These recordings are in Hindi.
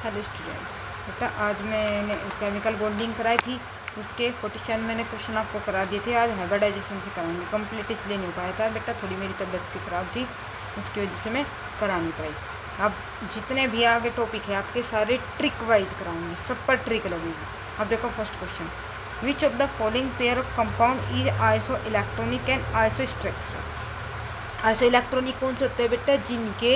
हेलो स्टूडेंट्स, बेटा आज मैंने केमिकल बॉन्डिंग कराई थी, उसके 47 मैंने क्वेश्चन आपको करा दिए थे। आज हाइब्रिडाइजेशन से कराएंगे। कंप्लीट इसलिए नहीं हो पाया था बेटा, थोड़ी मेरी तबीयत सी ख़राब थी, उसकी वजह से मैं करा नहीं पाई। अब जितने भी आगे टॉपिक है आपके सारे ट्रिक वाइज कराएंगे, सब पर ट्रिक लगेगी। अब देखो first question, which of the following pair of compound is iso electronic and iso structural. Iso electronic कौन से होते हैं बेटा, जिनके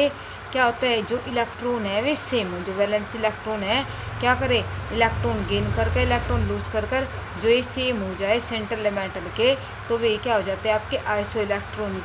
क्या होता है, जो इलेक्ट्रॉन है वे सेम हो। जो वैलेंस इलेक्ट्रॉन है क्या करे, इलेक्ट्रॉन गेन करके इलेक्ट्रॉन लूज कर जो ये सेम हो जाए सेंट्रल मेटल के, तो वे क्या हो जाते हैं आपके आइसो इलेक्ट्रॉनिक।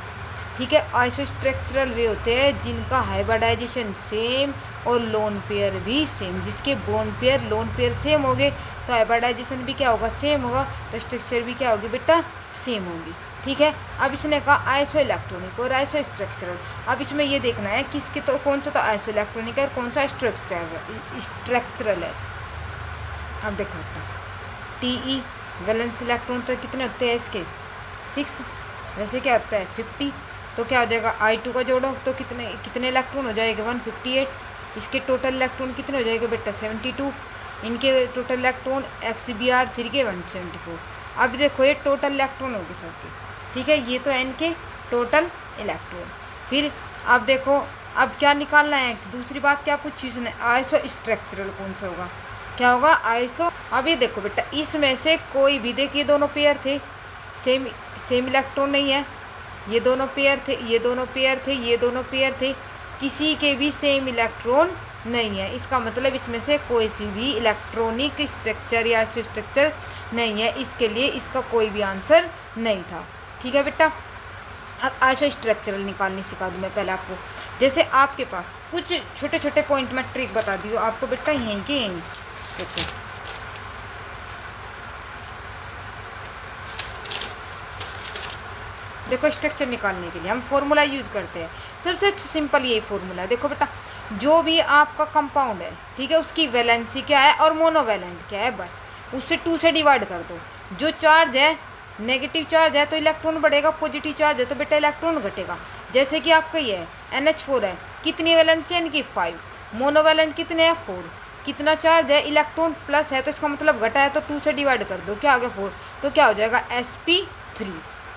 ठीक है, आइसो स्ट्रक्चरल वे होते हैं जिनका हाइब्रिडाइजेशन सेम और लोन पेयर भी सेम। जिसके bond pair lone pair same हो गए तो हाइब्रिडाइजेशन भी क्या होगा, सेम होगा, तो स्ट्रक्चर भी क्या होगी बेटा, सेम होगी। ठीक है, अब इसने कहा आइसो इलेक्ट्रॉनिक और आइसो स्ट्रक्चरल। अब इसमें ये देखना है किसके, तो कौन सा तो आइसो इलेक्ट्रॉनिक है और कौन सा स्ट्रक्चरल है। अब देखो टी वैलेंस इलेक्ट्रॉन तो कितने होते हैं इसके 6, वैसे क्या होता है 50, तो क्या हो जाएगा I2 का जोड़ो तो कितने इलेक्ट्रॉन हो जाएगा 158। इसके टोटल इलेक्ट्रॉन कितने हो जाएगा बेटा 72। इनके टोटल इलेक्ट्रॉन XBr3 के 174। अब देखो ये टोटल इलेक्ट्रॉन होगी सबके। ठीक है, ये तो है इनके टोटल इलेक्ट्रॉन। फिर अब देखो, अब क्या निकालना है, दूसरी बात क्या पूछी उसने, आइसो स्ट्रक्चरल कौन सा होगा, क्या होगा आइसो। अब ये देखो बेटा, इसमें से कोई भी, देखिए दोनों पेयर थे, सेम इलेक्ट्रॉन नहीं है, ये दोनों पेयर थे, ये दोनों पेयर थे, ये दोनों पेयर थे, किसी के भी सेम इलेक्ट्रॉन नहीं है। इसका मतलब इसमें से कोई सी भी इलेक्ट्रॉनिक स्ट्रक्चर या स्ट्रक्चर नहीं है, इसके लिए इसका कोई भी आंसर नहीं था। ठीक है बेटा, अब आइसो स्ट्रक्चरल निकालनी सिखा दूँ मैं पहले आपको। जैसे आपके पास कुछ छोटे छोटे पॉइंट में ट्रिक बता दी हो आपको बेटा, यहीं के यहीं देखो स्ट्रक्चर निकालने के लिए हम फॉर्मूला यूज करते हैं। सबसे सिंपल यही फॉर्मूला है। देखो बेटा, जो भी आपका कंपाउंड है, ठीक है, उसकी वैलेंसी क्या है और मोनोवैलेंट क्या है, बस उससे 2 से डिवाइड कर दो। जो चार्ज है, नेगेटिव चार्ज है तो इलेक्ट्रॉन बढ़ेगा, पॉजिटिव चार्ज है तो बेटा इलेक्ट्रॉन घटेगा। जैसे कि आपका ये है NH4 है, कितनी वैलेंसी है इनकी 5, मोनोवैलेंट कितने हैं 4, कितना चार्ज है, इलेक्ट्रॉन प्लस है तो इसका मतलब घटा है, तो 2 से डिवाइड कर दो, क्या आ गया 4, तो क्या हो जाएगा sp3।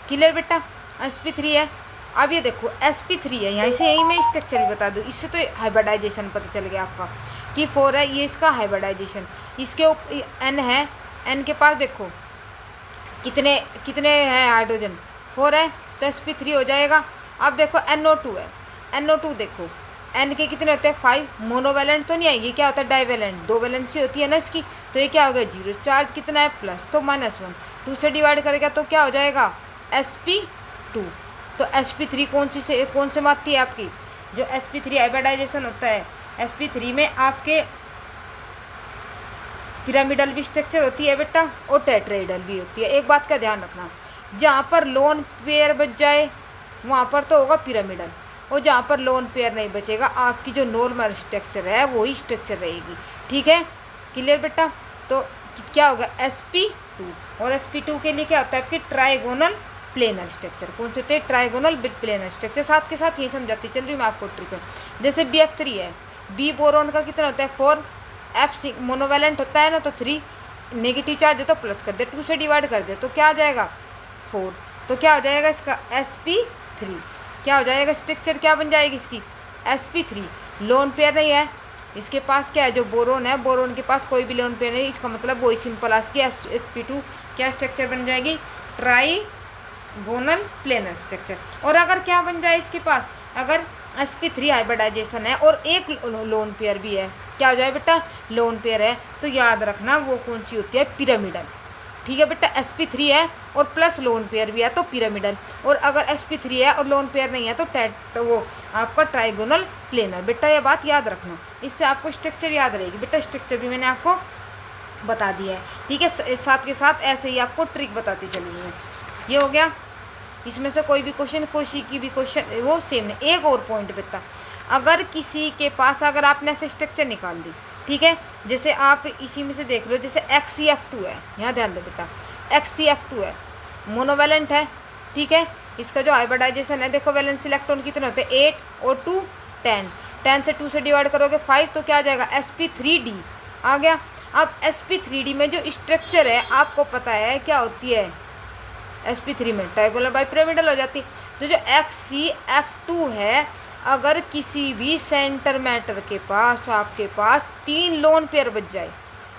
क्लियर बेटा, sp3 है। अब ये देखो sp3 है, यहाँ से यही मैं स्ट्रक्चर भी बता दूँ, इससे तो हाइब्रिडाइजेशन पता चल गया आपका कि 4 है, ये इसका हाइब्रिडाइजेशन। इसके n है, n के पास देखो कितने हैं हाइड्रोजन, 4 है तो sp3 हो जाएगा। अब देखो NO2 है, NO2 देखो n के कितने होते हैं 5, मोनोवैलेंट तो नहीं है, ये क्या होता है डाइवैलेंट, 2 वैलेंसी होती है ना इसकी, तो ये क्या हो गया 0, चार्ज कितना है प्लस, तो -1, 2 से डिवाइड करेगा तो क्या हो जाएगा sp2। तो sp3 कौन से में आती है आपकी, जो sp3 हाइब्रिडाइजेशन होता है, sp3 में आपके पिरामिडल भी स्ट्रक्चर होती है बेटा और टेट्राहेड्रल भी होती है। एक बात का ध्यान रखना, जहाँ पर लोन पेयर बच जाए वहाँ पर तो होगा पिरामिडल, और जहाँ पर लोन पेयर नहीं बचेगा आपकी जो नॉर्मल स्ट्रक्चर है वही स्ट्रक्चर रहेगी। ठीक है, क्लियर बेटा। तो क्या होगा sp2, और sp2 के लिए क्या होता है आपके ट्राइगोनल प्लेनर स्ट्रक्चर। कौन से होते हैं, ट्राइगोनल प्लेनर स्ट्रक्चर। साथ के साथ ये समझाती चल रही मैं आपको ट्रिक है। जैसे BF3 है, बी बोरोन का कितना होता है 4, F मोनोवैलेंट होता है ना तो 3, नेगेटिव चार्ज है तो प्लस कर दे, 2 से डिवाइड कर दे तो क्या आ जाएगा 4, तो क्या हो जाएगा इसका sp3। क्या हो जाएगा स्ट्रक्चर, क्या बन जाएगी इसकी sp3। लोन पेयर नहीं है इसके पास, क्या है जो बोरोन है, बोरोन के पास कोई भी लोन पेयर नहीं, इसका मतलब वही सिंपल आज की sp2 क्या स्ट्रक्चर बन जाएगी, ट्राइगोनल प्लेनर स्ट्रक्चर। और अगर क्या बन जाए इसके पास, अगर sp3 हाइब्रिडाइजेशन है और एक लोन पेयर भी है, क्या हो जाए बेटा लोन पेयर है, तो याद रखना वो कौन सी होती है पिरामिडल। ठीक है बेटा, sp3 है और प्लस लोन पेयर भी है तो पिरामिडल, और अगर sp3 है और लोन पेयर नहीं है तो वो आपका ट्राइगोनल प्लेनर। बेटा ये बात याद रखना, इससे आपको स्ट्रक्चर याद रहेगी। बेटा स्ट्रक्चर भी मैंने आपको बता दिया है। ठीक है, साथ के साथ ऐसे ही आपको ट्रिक बताती चली मैं। ये हो गया, इसमें से कोई की भी क्वेश्चन वो सेम नहीं। एक और पॉइंट बेटा, अगर किसी के पास, अगर आपने ऐसे स्ट्रक्चर निकाल दी, ठीक है, जैसे आप इसी में से देख लो, जैसे XCF2 है, यहाँ ध्यान दो बेटा, XCF2 है, मोनोवैलेंट है, ठीक है, इसका जो हाइब्रिडाइजेशन है देखो, वैलेंस इलेक्ट्रॉन कितने होते हैं 8 और 2 10, 10 से 2 से डिवाइड करोगे 5, तो क्या आ जाएगा sp3d आ गया। अब sp3d में जो स्ट्रक्चर है आपको पता है क्या होती है, sp3 में ट्रायंगुलर बाइपिरामिडल हो जाती है। तो जो XCF2 है, अगर किसी भी सेंटर मैटर के पास आपके पास 3 लोन पेयर बच जाए,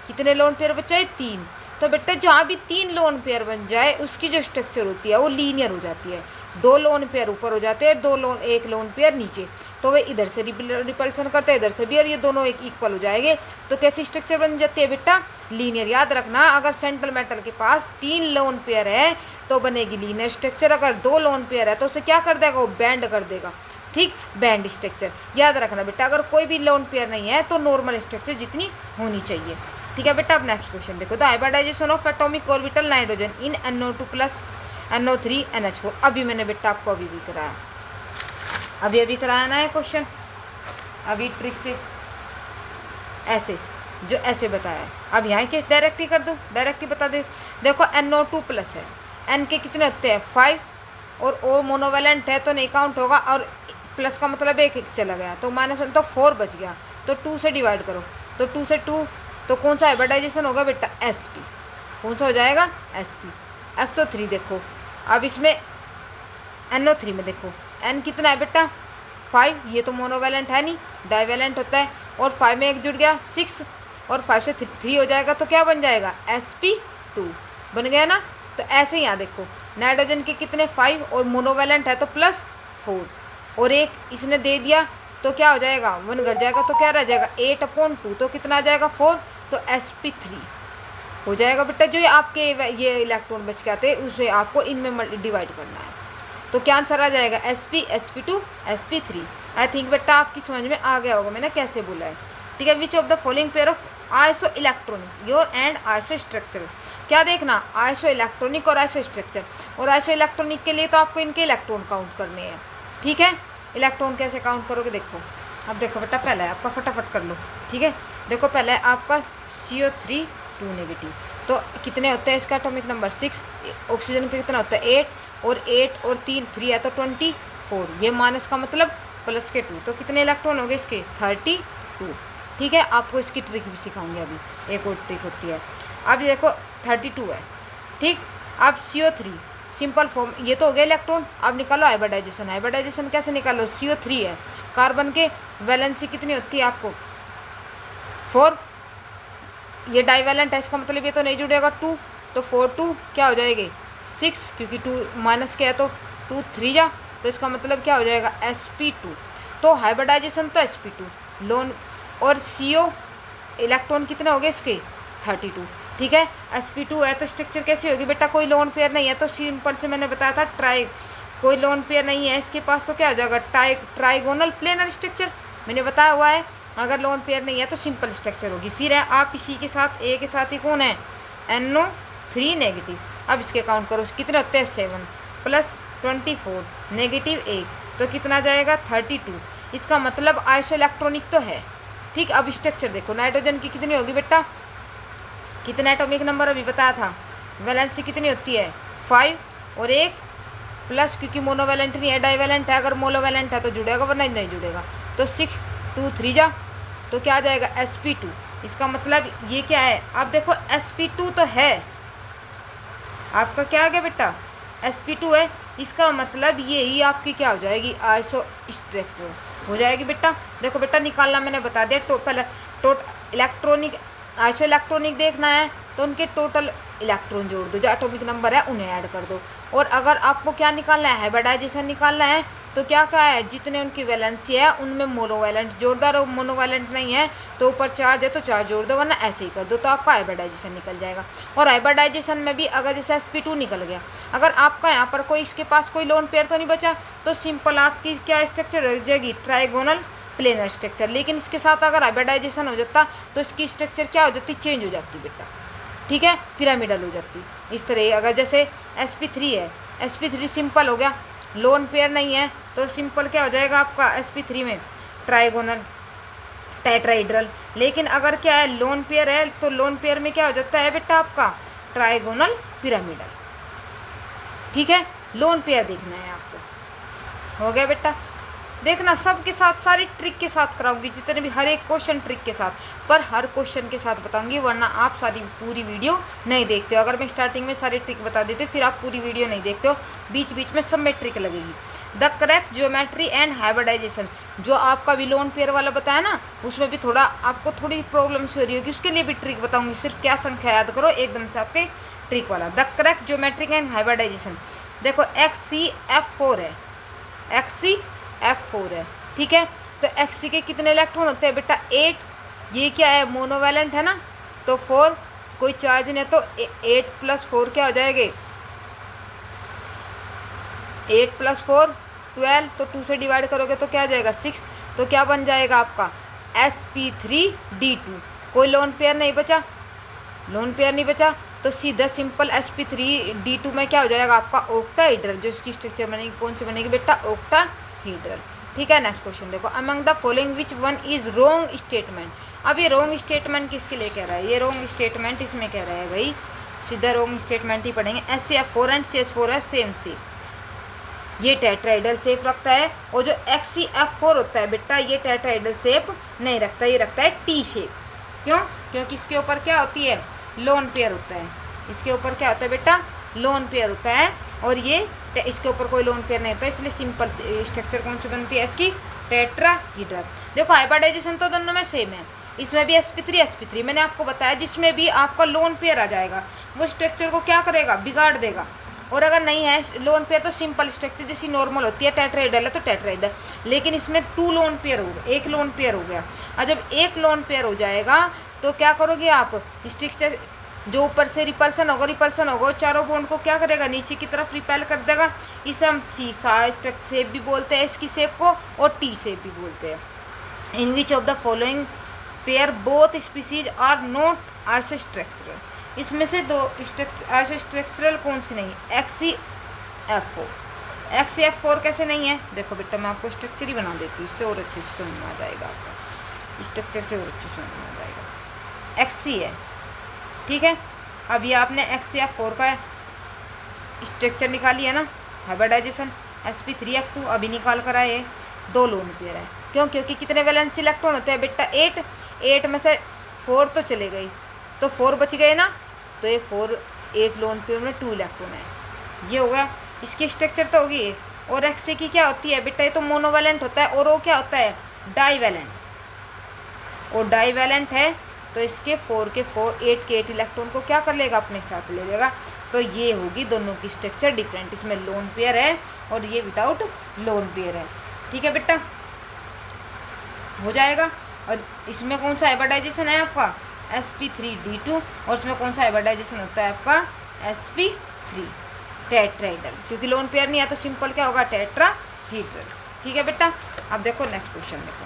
कितने लोन पेयर बच जाए 3, तो बेटा जहाँ भी 3 लोन पेयर बन जाए उसकी जो स्ट्रक्चर होती है वो लीनियर हो जाती है। 2 लोन पेयर ऊपर हो जाते हैं, 1 लोन पेयर नीचे, तो वे इधर से रिपल्सन करते हैं, इधर से भी, और ये दोनों एक इक्वल हो जाएंगे। तो कैसी स्ट्रक्चर बन जाती है बेटा, लीनियर। याद रखना, अगर सेंट्रल मेटल के पास 3 लोन पेयर है तो बनेगी लीनियर स्ट्रक्चर। अगर 2 लोन पेयर है तो उसे क्या कर देगा, वो बैंड कर देगा, ठीक, बैंड स्ट्रक्चर। याद रखना बेटा, अगर कोई भी लोन पेयर नहीं है तो नॉर्मल स्ट्रक्चर जितनी होनी चाहिए, ठीक है बेटा। अब नेक्स्ट क्वेश्चन देखो, the hybridization of atomic orbital nitrogen in NO2 plus NO3 NH4। अभी मैंने बेटा आपको अभी कराया, अभी कराया ना है क्वेश्चन, अभी ट्रिक से ऐसे जो ऐसे बताया है। अब यहाँ के डायरेक्ट ही कर दूँ, डायरेक्ट ही बता दे। देखो NO2 प्लस है, N के कितने होते हैं 5, और O मोनोवेलेंट है तो नहीं काउंट होगा, और प्लस का मतलब एक चला गया, तो -1 तो 4 बच गया, तो 2 से डिवाइड करो, तो 2 से 2, तो कौन सा हाइब्रिडाइजेशन होगा बेटा, sp। कौन सा हो जाएगा, sp। SO3 देखो, अब इसमें NO3 में देखो N कितना है बेटा 5, ये तो मोनोवेलेंट है नहीं, डाइवेलेंट होता है, और 5 में 1 जुड़ गया 6, और 5 से 3 हो जाएगा, तो क्या बन जाएगा sp2 बन गया ना। तो ऐसे ही यहाँ देखो, नाइट्रोजन के कितने 5, और मोनोवेलेंट है तो +4, और एक इसने दे दिया तो क्या हो जाएगा 1 घट जाएगा, तो क्या रह जाएगा 8/2, तो कितना आ जाएगा 4, तो sp3 हो जाएगा बेटा। जो आपके ये इलेक्ट्रॉन बच के आते हैं उसे आपको इनमें डिवाइड करना है, तो क्या आंसर आ जाएगा sp, sp2, sp3। I think बेटा आपकी समझ में आ गया होगा मैंने कैसे बोला है, ठीक है। Which of the following pair of iso electronic your and iso structure, क्या देखना आइसो इलेक्ट्रॉनिक और आइसो स्ट्रक्चर। और आइसो इलेक्ट्रॉनिक के लिए तो आपको इनके इलेक्ट्रॉन काउंट करने हैं, ठीक है। इलेक्ट्रॉन कैसे काउंट करोगे देखो, अब देखो बेटा पहला है आपका, फटाफट कर लो, ठीक है। देखो पहला है आपका CO3 2 नेगेटिव, तो कितने होते हैं इसका एटॉमिक नंबर 6, ऑक्सीजन का कितना होता है 8, और 8 और 3 है तो 24, ये माइनस का मतलब प्लस के 2, तो कितने इलेक्ट्रॉन हो गए इसके 32, ठीक है। आपको इसकी ट्रिक भी सिखाऊंगे अभी, एक और ट्रिक होती है। अब ये देखो 32 है, ठीक। अब CO3 सिंपल फॉर्म, ये तो हो गया इलेक्ट्रॉन। अब निकालो हाइब्रिडाइजेशन, हाइब्रिडाइजेशन कैसे निकालो, CO3 है, कार्बन के वैलेंसी कितनी होती है आपको 4, ये डाइवेलेंट है, इसका मतलब ये तो नहीं जुड़ेगा 2, तो 4 2 क्या हो जाएगी 6, क्योंकि 2 माइनस के है तो 2 3 जा, तो इसका मतलब क्या हो जाएगा sp2। तो हाइब्रिडाइजेशन तो sp2 लोन, और CO इलेक्ट्रॉन कितने हो गए इसके 32, ठीक है। sp2 है तो स्ट्रक्चर कैसी होगी बेटा, कोई लोन पेयर नहीं है तो सिंपल से मैंने बताया था कोई लोन पेयर नहीं है इसके पास, तो क्या हो जाएगा ट्राइगोनल प्लेनर स्ट्रक्चर, मैंने बताया हुआ है। अगर लोन पेयर नहीं है तो सिंपल स्ट्रक्चर होगी। फिर है आप इसी के साथ ए के साथ ही कौन है NO3 नेगेटिव। अब इसके काउंट करो कितने होते हैं 7 + 24 -1, तो कितना जाएगा 32। इसका मतलब आइसो इलेक्ट्रॉनिक तो है, ठीक। अब स्ट्रक्चर देखो, नाइट्रोजन की कितनी होगी बेटा, कितना एटॉमिक नंबर अभी बताया था, वैलेंसी कितनी होती है 5, और 1 प्लस, क्योंकि मोनोवेलेंट नहीं है डाइवेलेंट है, अगर मोनोवेलेंट है तो जुड़ेगा वरना नहीं जुड़ेगा, तो 6 2 3 जा, तो क्या आ जाएगा sp2। इसका मतलब ये क्या है, अब देखो sp2 तो है आपका, क्या आ गया बेटा sp2 है, इसका मतलब ये ही आपकी क्या हो जाएगी आइसो स्ट्रक्चर हो जाएगी बेटा। देखो बेटा निकालना मैंने बता दिया, पहले इलेक्ट्रॉनिक आइसो इलेक्ट्रॉनिक देखना है तो उनके टोटल इलेक्ट्रॉन जोड़ दो, जो एटॉमिक नंबर है उन्हें ऐड कर दो। और अगर आपको क्या निकालना है हाइब्रिडाइजेशन निकालना है, तो क्या है जितने उनकी वैलेंसी है उनमें मोनोवैलेंट जोड़ दो, और मोनोवैलेंट नहीं है तो ऊपर चार्ज है तो चार्ज जोड़ दो, वरना ऐसे ही कर दो, तो आपका हाइब्रिडाइजेशन निकल जाएगा। और हाइब्रिडाइजेशन में भी अगर जैसे sp2 निकल गया, अगर आपका यहाँ पर कोई इसके पास कोई लोन पेयर तो नहीं बचा, तो सिंपल आपकी क्या स्ट्रक्चर हो जाएगी ट्राइगोनल प्लेनर स्ट्रक्चर। लेकिन इसके साथ अगर हाइब्रिडाइजेशन हो जाता तो इसकी स्ट्रक्चर क्या हो जाती, चेंज हो जाती बेटा, ठीक है, पिरामिडल हो जाती इस तरह। अगर जैसे sp3 है, sp3 सिंपल हो गया, लोन पेयर नहीं है तो सिंपल क्या हो जाएगा आपका sp3 में ट्राइगोनल टेट्राइड्रल। लेकिन अगर क्या है लोन पेयर है तो लोन पेयर में क्या हो जाता है बेटा आपका ट्राइगोनल पिरामिडल, ठीक है। लोन पेयर देखना है आपको, हो गया बेटा। देखना सबके साथ, सारी ट्रिक के साथ कराऊंगी, जितने भी हर एक क्वेश्चन ट्रिक के साथ, पर हर क्वेश्चन के साथ बताऊंगी, वरना आप सारी पूरी वीडियो नहीं देखते हो। अगर मैं स्टार्टिंग में सारी ट्रिक बता देती हूँ फिर आप पूरी वीडियो नहीं देखते हो, बीच बीच में सब में ट्रिक लगेगी। The correct geometry and hybridization, जो आपका भी लोन पेयर वाला बताया ना, उसमें भी थोड़ा आपको थोड़ी प्रॉब्लम्स हो रही होगी, उसके लिए भी ट्रिक बताऊंगी। सिर्फ क्या संख्या याद करो एकदम से आपके ट्रिक वाला। The correct geometric and hybridization, देखो XCF4 है, XCF4 है, ठीक है। तो XC के कितने इलेक्ट्रॉन होते हैं बेटा 8, ये क्या है मोनोवैलेंट है ना, तो 4, कोई चार्ज नहीं, तो 8 + 4 क्या हो जाएंगे, 8 + 4 12, तो 2 से डिवाइड करोगे तो क्या आ जाएगा 6, तो क्या बन जाएगा आपका sp3d2। कोई लोन पेयर नहीं बचा, लोन पेयर नहीं बचा, तो सीधा सिंपल sp3d2 में क्या हो जाएगा आपका ऑक्टाहेड्रल, जो इसकी स्ट्रक्चर बनेगी कौन सी बनेगी बेटा ऑक्टाहेड्रल, ठीक है। नेक्स्ट क्वेश्चन देखो, among the following which one is wrong statement. अब ये रॉन्ग स्टेटमेंट किसके लिए कह रहा है, ये रॉन्ग स्टेटमेंट इसमें कह रहा है भाई, सीधा रॉन्ग स्टेटमेंट ही पढ़ेंगे। SCF4 एंड CH4 है सेम सेम, ये टेट्राहेड्रल शेप रखता है, और जो XCF4 होता है बेटा ये टेट्राहेड्रल शेप नहीं रखता, ये रखता है T शेप। क्यों, क्योंकि इसके ऊपर क्या होती है लोन पेयर होता है, इसके ऊपर क्या होता है बेटा लोन पेयर होता है, और ये इसके ऊपर कोई लोन पेयर नहीं होता, इसलिए सिंपल स्ट्रक्चर कौन सी बनती है इसकी टेट्राहेड्रल। देखो हाइब्रिडाइजेशन तो दोनों में सेम है, इसमें भी sp3 मैंने आपको बताया, जिसमें भी आपका लोन पेयर आ जाएगा वो स्ट्रक्चर को क्या करेगा बिगाड़ देगा, और अगर नहीं है लोन पेयर तो सिंपल स्ट्रक्चर जैसी नॉर्मल होती है, टेट्राहेड्रल है तो टेट्राहेड्रल। लेकिन इसमें 2 लोन पेयर हो गया, 1 लोन पेयर हो गया, और जब 1 लोन पेयर हो जाएगा तो क्या करोगे आप, स्ट्रक्चर जो ऊपर से रिपल्सन होगा चारों बॉन्ड को क्या करेगा नीचे की तरफ रिपेल कर देगा। इसे हम सीसा शेप भी बोलते हैं इसकी शेप को, और टी शेप भी बोलते हैं। In which of the following pair both species are not isostructural, इसमें से दो आइसोस्ट्रक्चरल कौन सी नहीं है, XCF4 कैसे नहीं है, देखो बेटा मैं आपको स्ट्रक्चर ही बना देती हूँ, इससे और अच्छे से समझ में आ जाएगा, आपका स्ट्रक्चर से और अच्छे से समझ में आ जाएगा। XC है, ठीक है। अब ये आपने XCF4 का स्ट्रक्चर निकाली है ना, हाइब्रिडाइजेशन sp3f2 अभी निकाल कर आए, 2 लोन पेयर है। क्यों, क्योंकि कितने वैलेंस इलेक्ट्रॉन होते हैं बेटा 8 में से 4 तो चले गई, तो 4 बच गए ना, तो ये 4 एक लोन पेयर में 2 इलेक्ट्रॉन है, ये हो गया इसकी स्ट्रक्चर तो होगी। और XC की क्या होती है बेटा, ये तो मोनोवैलेंट होता है, और वो क्या होता है डाईवैलेंट, और डाईवैलेंट है तो इसके 4 के 8 इलेक्ट्रॉन को क्या कर लेगा अपने साथ ले लेगा, तो ये होगी दोनों की स्ट्रक्चर डिफरेंट, इसमें लोन पेयर है और ये विदाउट लोन पेयर है, ठीक है बेटा हो जाएगा। और इसमें कौन सा हाइब्रिडाइजेशन है आपका sp3d2, और इसमें कौन सा हाइब्रिडाइजेशन होता है आपका sp3 टेट्राहेड्रल, क्योंकि लोन पेयर नहीं है तो सिंपल क्या होगा टेट्राहेड्रल, ठीक है बेटा। अब देखो नेक्स्ट क्वेश्चन देखो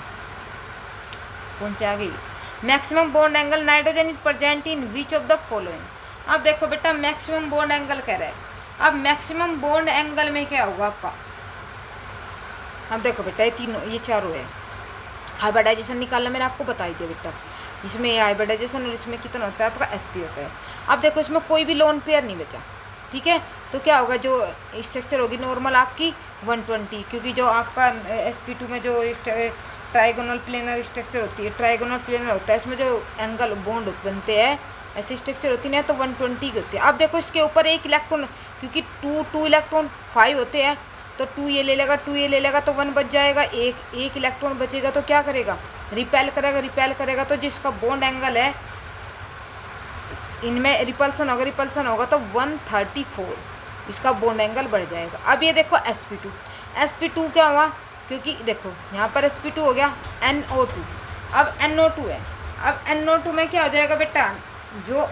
कौन से आ गई, maximum bond angle nitrogen is present in which of the following. अब देखो बेटा मैक्सिमम बॉन्ड एंगल कह रहा है, अब मैक्सिमम बॉन्ड एंगल में क्या होगा आपका, अब देखो बेटा ये तीनों ये चारों है, हाइब्रिडाइजेशन निकालना मैंने आपको बता दिया बेटा, इसमें ये हाइब्रिडाइजेशन और इसमें कितना होता है आपका sp होता है। अब देखो इसमें कोई भी लोन पेयर नहीं बचा, ठीक है, तो क्या होगा जो स्ट्रक्चर होगी नॉर्मल आपकी 120, क्योंकि जो आपका sp2 में जो ट्राइगोनल प्लेनर स्ट्रक्चर होती है, ट्राइगोनल प्लेनर होता है, इसमें जो एंगल बॉन्ड बनते हैं ऐसी स्ट्रक्चर होती है तो 120 की होती है। अब देखो इसके ऊपर 1 इलेक्ट्रॉन, क्योंकि 2 इलेक्ट्रॉन 5 होते हैं, तो 2 ये ले लेगा 2 ये ले लेगा तो 1 बच जाएगा, एक इलेक्ट्रॉन बचेगा तो क्या करेगा रिपेल करेगा, तो जिसका बॉन्ड एंगल है इनमें रिपल्सन होगा तो 134 इसका बॉन्ड एंगल बढ़ जाएगा। अब ये देखो sp2 क्या हुआ, क्योंकि देखो यहाँ पर sp2 हो गया NO2, अब NO2 है, अब NO2 में क्या हो जाएगा बेटा जो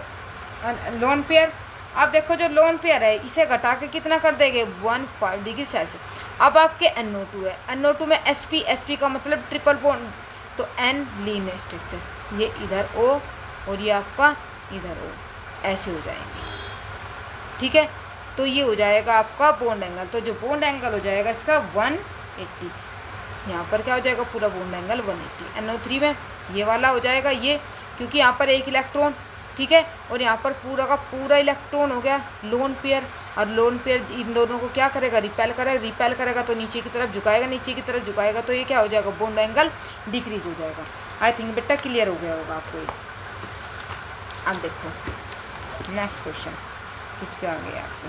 लोन पेयर, अब देखो जो लोन पेयर है इसे घटा के कितना कर देंगे 15 डिग्री सेल्सियस। अब आपके NO2 है, NO2 में sp का मतलब ट्रिपल बॉन्ड, तो N लीनियर स्ट्रक्चर, ये इधर O और ये आपका इधर O, ऐसे हो जाएंगे, ठीक है। तो ये हो जाएगा आपका बॉन्ड एंगल, तो जो बॉन्ड एंगल हो जाएगा इसका 180, यहाँ पर क्या हो जाएगा पूरा बॉन्ड एंगल 180। NO3 में ये वाला हो जाएगा ये, क्योंकि यहाँ पर 1 इलेक्ट्रॉन, ठीक है, और यहाँ पर पूरा का पूरा इलेक्ट्रॉन हो गया लोन पेयर, और लोन पेयर इन दोनों को क्या करेगा, रिपेल करेगा। रिपेल करेगा तो नीचे की तरफ झुकाएगा, नीचे की तरफ झुकाएगा तो ये क्या हो जाएगा, बॉन्ड एंगल डिक्रीज हो जाएगा। आई थिंक बेटा क्लियर हो गया होगा आपको ये। अब देखो नेक्स्ट क्वेश्चन किस पे आ गया आपके,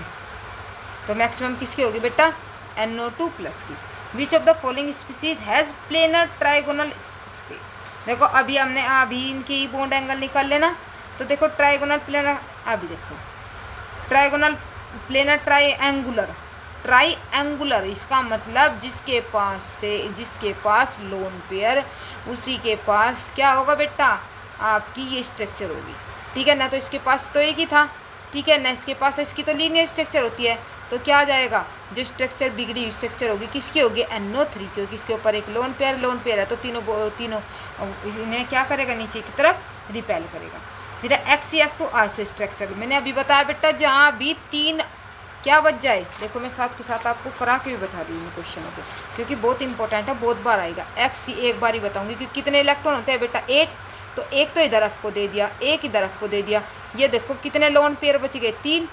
तो मैक्सिमम किसकी होगी बेटा, NO2 प्लस की। विच of the following species has planar trigonal space. देखो अभी हमने अभी इनकी बॉन्ड एंगल निकाल लेना, तो देखो ट्राइगोनल प्लेनर, अभी देखो ट्राइगोनल प्लेनर ट्राइएंगुलर इसका मतलब जिसके पास लोन पेयर उसी के पास क्या होगा बेटा, आपकी ये स्ट्रक्चर होगी। ठीक है ना, तो इसके पास तो एक ही था, ठीक है ना, इसके पास इसकी तो लीनियर स्ट्रक्चर होती है, तो क्या आ जाएगा, जो स्ट्रक्चर बिगड़ी हुई स्ट्रक्चर होगी किसकी होगी, NO3, क्योंकि इसके ऊपर एक लोन पेयर है, तो तीनों इन्हें क्या करेगा, नीचे की तरफ रिपेल करेगा। फिर XCF2 आइसो स्ट्रक्चर, मैंने अभी बताया बेटा जहाँ भी 3 क्या बच जाए, देखो मैं साथ के साथ आपको करा के भी बता रही हूँ क्वेश्चनों को, क्योंकि बहुत इंपॉर्टेंट है, बहुत बार आएगा। X एक बार ही बताऊँगी कि कितने इलेक्ट्रॉन होते हैं बेटा, 8, तो एक तो इधर F को दे दिया, एक इधर F को दे दिया, ये देखो कितने लोन पेयर बच गए, 3,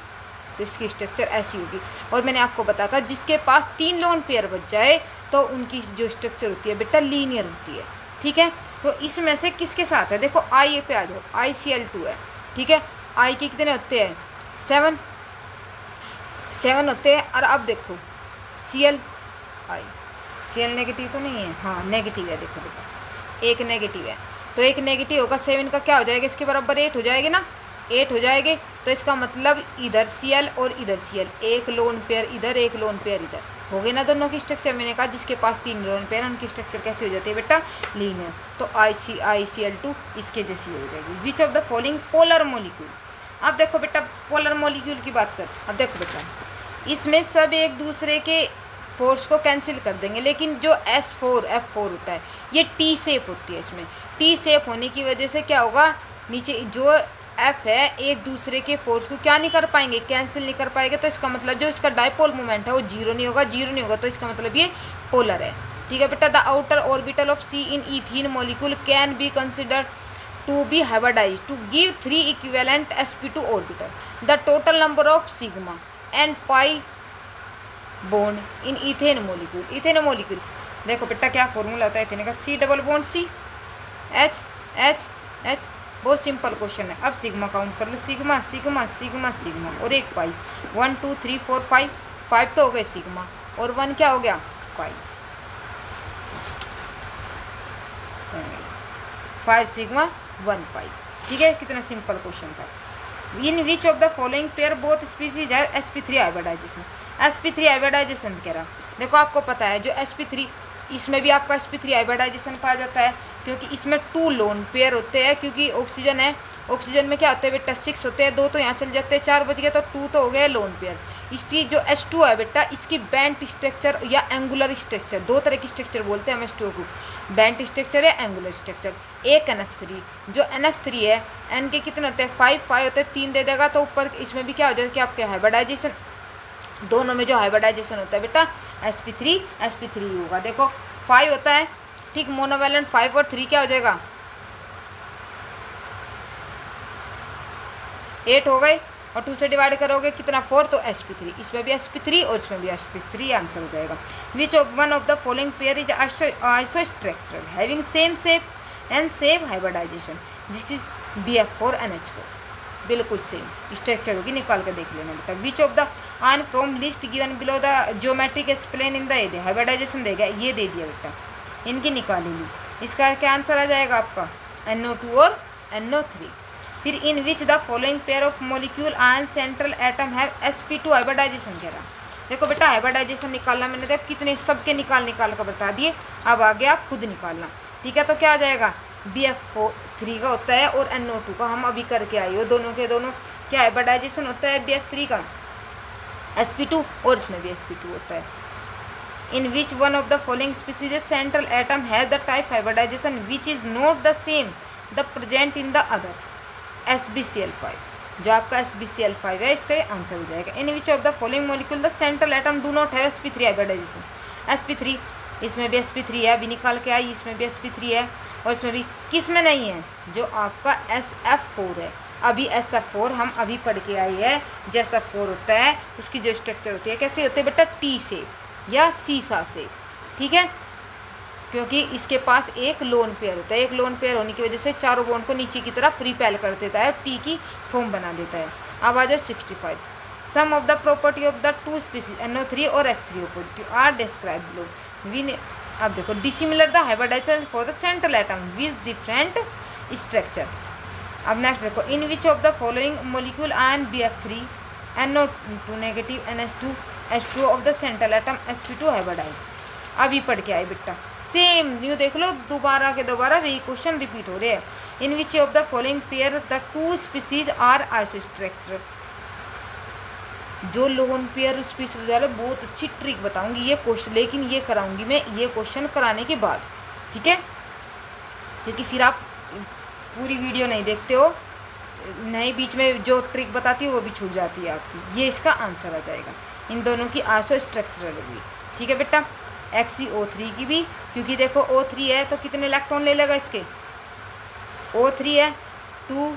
तो इसकी स्ट्रक्चर ऐसी होगी। और मैंने आपको बताया था जिसके पास 3 लोन पेयर बच जाए तो उनकी जो स्ट्रक्चर होती है बेटा लीनियर होती है। ठीक है, तो इसमें से किसके साथ है, देखो I पे आ जाओ, ICl2 है। ठीक है, I के कितने होते हैं, 7 होते हैं। और अब देखो Cl नेगेटिव तो नहीं है, हाँ नेगेटिव है, देखो बेटा एक नेगेटिव है, तो एक नेगेटिव होगा 7 का क्या हो जाएगा, इसके बराबर 8 हो जाएगी ना, 8 हो जाएंगे, तो इसका मतलब इधर Cl और इधर Cl, एक लोन पेयर इधर एक लोन पेयर इधर, हो गए ना दोनों की स्ट्रक्चर। मैंने कहा जिसके पास 3 लोन पेयर उनकी स्ट्रक्चर कैसी हो जाती है बेटा, लीनियर, तो ICl2 इसके जैसी हो जाएगी। विच of the following polar molecule, अब देखो बेटा पोलर मोलिक्यूल की बात कर, अब देखो बेटा इसमें सब एक दूसरे के फोर्स को कैंसिल कर देंगे, लेकिन जो F4 होता है ये T शेप होती है, इसमें T शेप होने की वजह से क्या होगा, नीचे जो F है एक दूसरे के फोर्स को क्या नहीं कर पाएंगे, कैंसिल नहीं कर पाएंगे, तो इसका मतलब जो इसका डाइपोल मोमेंट है वो जीरो नहीं होगा, तो इसका मतलब ये पोलर है। ठीक है बेटा, the outer orbital of C in ethene molecule can be considered to be hybridized to give 3 equivalent sp2 orbital, the total number of sigma and pi bond in ethane molecule. देखो बेटा क्या फॉर्मूला होता है इथेन का, C double bond C H, बहुत सिंपल क्वेश्चन है। अब सिग्मा काउंट कर लो, सिग्मा और एक पाई, 1 2 3 4 5 तो हो गए सिग्मा, और 1 क्या हो गया, पाई, 5 सिग्मा 1 पाई। ठीक है, कितना सिंपल क्वेश्चन था। In which of the following pair both species है sp3 हाइब्रिडाइजेशन, sp3 हाइब्रिडाइजेशन कह रहा, देखो आपको पता है जो sp3, इसमें भी आपका sp3 हाइब्रिडाइजेशन पाया जाता है, क्योंकि इसमें 2 लोन पेयर होते हैं, क्योंकि ऑक्सीजन है, ऑक्सीजन में क्या होते हैं बेटा 6 होते हैं, 2 तो यहाँ चले जाते हैं, 4 बच गए, तो 2 तो हो गए लोन पेयर। इसकी जो H2 है बेटा, इसकी बैंड स्ट्रक्चर या एंगुलर स्ट्रक्चर, 2 तरह की स्ट्रक्चर बोलते हैं हम H2 को, बैंड स्ट्रक्चर या एंगुलर स्ट्रक्चर। एक NF3, जो NF3 है, N के कितने होते हैं, 5 होते हैं, 3 दे देगा, तो ऊपर इसमें भी क्या हो जाएगा कि आपके हाइब्रिडाइजेशन, दोनों में जो हाइब्रिडाइजेशन होता है बेटा sp3 होगा। देखो 5 होता है, ठीक, मोनोवैलेंट 5 और 3 क्या हो जाएगा, 8 हो गए, और 2 से डिवाइड करोगे कितना 4, तो sp3, इसमें भी sp3 और इसमें भी sp3 आंसर हो जाएगा। Which of one of the following pair is isostructural having same shape and same hybridization, this is BF4 NH4, बिल्कुल सेम स्ट्रक्चर होगी, निकाल कर देख लेना बेटा। Which of the on from list given below the geometric explain in the A, hybridization देगा, ये दे दिया बेटा, इनकी निकालेंगी, इसका क्या आंसर आ जाएगा आपका NO2 और NO3। फिर in which the following pair of molecule ion central atom have sp2 hybridization कह रहा। देखो बेटा हाइब्रिडाइजेशन निकालना, मैंने देखो कितने सबके निकाल कर बता दिए, अब आगे आप खुद निकालना। ठीक है, तो क्या आ जाएगा, BF3 का होता है और NO2 का, हम अभी करके आए हो, दोनों के दोनों क्या हाइब्रिडाइजेशन होता है BF3 का sp2, और इसमें भी sp2 होता है। In which one of the following species central atom has the type hybridization which is not the same the present in the other, SbCl5, जो आपका SbCl5 है, इसका आंसर हो जाएगा। In which of the following molecule the central atom do not have sp3 hybridization, sp3, इसमें भी sp3 है, अभी निकाल के आई, इसमें भी sp3 है, और इसमें भी किस में नहीं है, जो आपका SF4 है। अभी SF4 हम अभी पढ़ के आए हैं। जैसा 4 होता है उसकी जो स्ट्रक्चर होती है कैसे होते हैं बेटा, टी से या सीसा से, ठीक है, क्योंकि इसके पास एक लोन पेयर होता है। एक लोन पेयर होने की वजह से चारों बॉन्ड को नीचे की तरफ रिपेल कर देता है, टी की फॉर्म बना देता है। अब आ जाओ 65। Some of the property of the two species NO3 और S3 positive are describe below. अब देखो, dissimilar the hybridization for the central atom with different structure. अब नेक्स्ट देखो, in which of the following molecule ion BF3 NO2 negative NH2 H2 of the central atom sp2 hybridize. अभी पढ़ के आए बेटा, सेम न्यू देख लो, दोबारा के दोबारा वही क्वेश्चन रिपीट हो रहे हैं। In which of the following pair the two species are isostructural. जो लोन पेयर स्पीसीज वाला बहुत अच्छी ट्रिक बताऊंगी ये क्वेश्चन, लेकिन ये कराऊंगी मैं ये क्वेश्चन कराने के बाद, ठीक है, क्योंकि फिर आप पूरी वीडियो नहीं देखते हो, नहीं बीच में जो ट्रिक बताती हो वो भी छूट जाती है आपकी। ये इसका आंसर आ जाएगा, इन दोनों की आइसोस्ट्रक्चरल होगी, ठीक है बेटा। XeO3 की भी, क्योंकि देखो O3 है तो कितने इलेक्ट्रॉन ले लेगा इसके, O3 है 2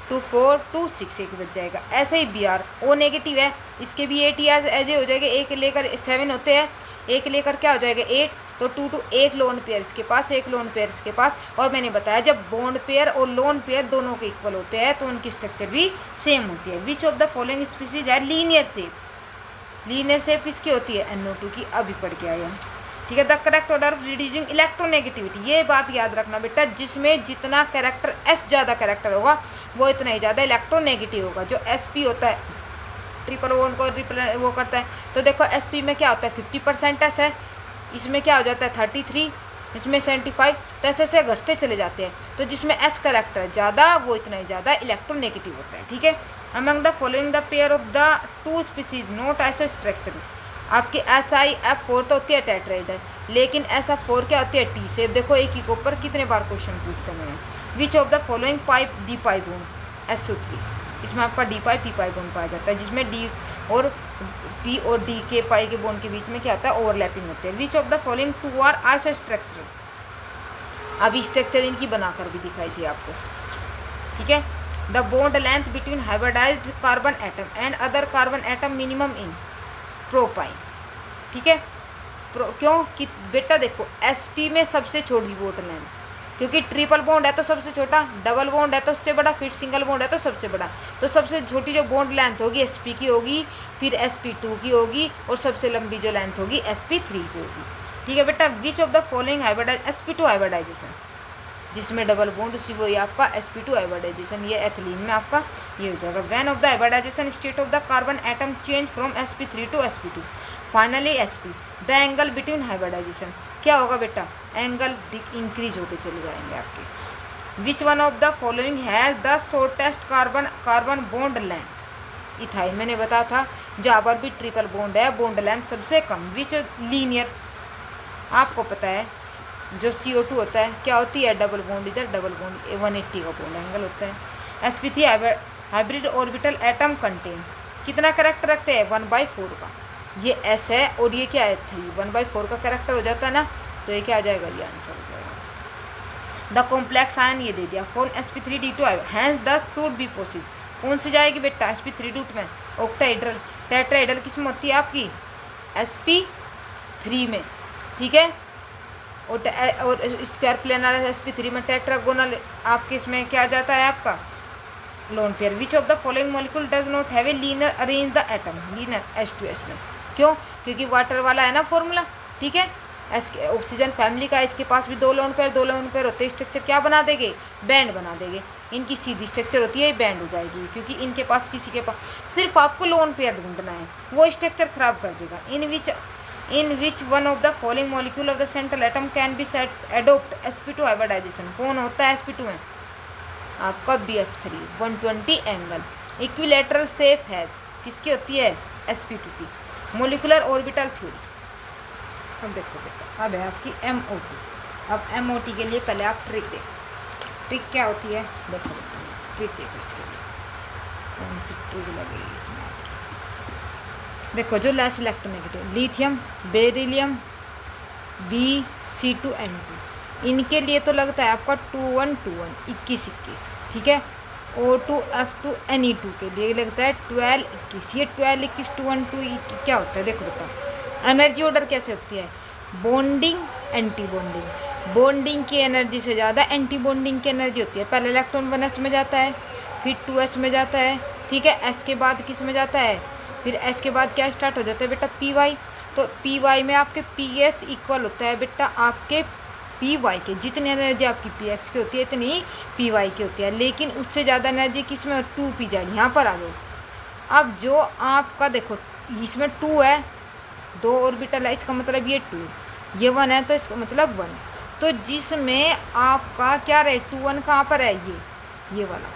2 4 2 6 एक बच जाएगा। ऐसे ही Br O नेगेटिव है, इसके भी 8 ऐसे हो जाएगा, एक लेकर 7 होते हैं, एक लेकर क्या हो जाएगा 8, तो 2 2 एक लोन पेयर इसके पास, एक लोन पेयर इसके पास। और मैंने बताया जब बॉन्ड पेयर और लोन पेयर दोनों के इक्वल होते हैं तो उनकी स्ट्रक्चर भी सेम होती है। Which of the following species है लीनियर शेप। लीनियर शेप किसकी होती है, NO2 की। अभी पढ़ के आया, ठीक है। The correct order of reducing electronegativity, ये बात याद रखना बेटा, जिसमें जितना कैरेक्टर S ज़्यादा कैरेक्टर होगा वो इतना ही ज़्यादा इलेक्ट्रोनेगेटिव होगा। जो SP होता है ट्रिपल बॉन्ड को वो करता है, तो देखो SP में क्या होता है 50% S है, इसमें क्या हो जाता है 33, इसमें 75, तो ऐसे ऐसे घटते चले जाते हैं। तो जिसमें S कैरेक्टर ज़्यादा वो इतना ही ज़्यादा इलेक्ट्रोनेगेटिव होता है, ठीक है। Among the following the pair of the two species not isostructural. आपकी SiF4 तो होती है टेट्राहेड्रल, लेकिन SF4 क्या होती है टी शेप। देखो एक ही के ऊपर कितने बार क्वेश्चन पूछते हैं। विच of the following pipe D pi bond SO3, इसमें आपका डी पाई पी पाई बॉन्ड पाया जाता है, जिसमें डी और पी और डी के पाई के बॉन्ड के बीच में क्या होता है ओवरलैपिंग होती है। Which of the following two are isostructural. अभी स्ट्रक्चर इनकी बनाकर भी दिखाई थी आपको, ठीक है। The bond length between hybridised carbon atom and other carbon atom minimum in propyne, ठीक है। क्यों कि बेटा देखो SP में सबसे छोटी बॉन्ड लेंथ, क्योंकि ट्रिपल बॉन्ड है तो सबसे छोटा, डबल बॉन्ड है तो उससे बड़ा, फिर सिंगल बॉन्ड है तो सबसे बड़ा। तो सबसे छोटी जो बॉन्ड लेंथ होगी SP की होगी, फिर SP2 की होगी, और सबसे लंबी जो लेंथ होगी SP3 की होगी, ठीक है बेटा। Which of the following hybridize SP2 hybridization, जिसमें डबल बॉन्ड उसी वही आपका SP2 हाइब्रिडाइजेशन, ये एथिलीन में आपका ये हो जाएगा। When of the hybridization state of the carbon atom change from SP3 to SP2 finally SP, the angle between hybridization क्या होगा बेटा, एंगल इंक्रीज होते चले जाएंगे आपके। Which one of the following has the shortest carbon bond length. Ethyl मैंने बताया था, जहाँ पर भी ट्रिपल बॉन्ड है बॉन्ड लेंथ सबसे कम। विच लीनियर, आपको पता है जो CO2 होता है क्या होती है डबल बॉन्ड, इधर डबल बॉन्ड 180 का बॉन्ड एंगल होता है। SP3 hybrid orbital atom contain कितना करेक्टर रखते हैं 1/4 का, ये S है और ये क्या है 3, 1/4 का करेक्टर हो जाता है ना, तो ये क्या आ जाएगा, ये आंसर हो जाएगा। द कॉम्प्लेक्स आयन ये दे दिया for SP3D2 hence the should be poses, कौन सी जाएगी बेटा SP3 रूट में, ऑक्टाहेड्रल। टेट्राहेड्रल किसमें होती है आपकी SP3 में, ठीक है। और स्क्वायर प्लेनर SP3 में, टेट्रागोनल आपके इसमें क्या जाता है आपका lone pair. Which of the following molecule does not have a linear arrange the atom, linear H2S में, क्यों, क्योंकि वाटर वाला है ना फॉर्मूला, ठीक है। ऑक्सीजन फैमिली का, इसके पास भी दो लोन पेयर होते हैं, स्ट्रक्चर क्या बना देंगे, बैंड बना देंगे। इनकी सीधी स्ट्रक्चर होती है बैंड हो जाएगी, क्योंकि इनके पास किसी के पास सिर्फ आपको लोन पेयर ढूंढना है, वो स्ट्रक्चर खराब कर देगा। In which one of the following molecule of the central atom can be set adopt SP2 hybridization, कौन होता है SP2 में आपका BF3 120 एंगल। इक्विलेटरल शेप है किसकी होती है SP2 की। मोलिकुलर ऑर्बिटल थ्योरी, अब देखो बेटा अब है आपकी MOT। अब MOT के लिए पहले आप ट्रिक देखो, ट्रिक क्या होती है देखो, ट्रिक देखो इसके लिए कौन सी ट्रिक लगेगी इसमें आपकी। देखो जो less electronegative lithium, beryllium, BC2N2, इनके लिए तो लगता है आपका 2121 21, ठीक है। O2F2 Ne2 के लिए लगता है 12 21। ये 12 21 2 1 2 क्या होता है देखो बताओ। एनर्जी ऑर्डर कैसे होती है, बॉन्डिंग एंटी बॉन्डिंग। बॉन्डिंग की एनर्जी से ज़्यादा एंटी बॉन्डिंग की एनर्जी होती है। पहले इलेक्ट्रॉन 1s में जाता है, फिर 2s में जाता है, ठीक है। s के बाद किस में जाता है, फिर s के बाद क्या स्टार्ट हो जाता है बेटा, py। तो py में आपके ps इक्वल होता है बेटा आपके पी वाई के। जितनी एनर्जी आपकी पी एक्स की होती है इतनी पी वाई की होती है, लेकिन उससे ज़्यादा एनर्जी किस में, 2p। यहाँ पर आ जाओ। अब जो आपका देखो इसमें 2 है, 2 ऑर्बिटल है, इसका मतलब ये 2, ये 1 है तो इसका मतलब 1। तो जिसमें आपका क्या रहे 2 1 कहाँ पर है, ये वाला।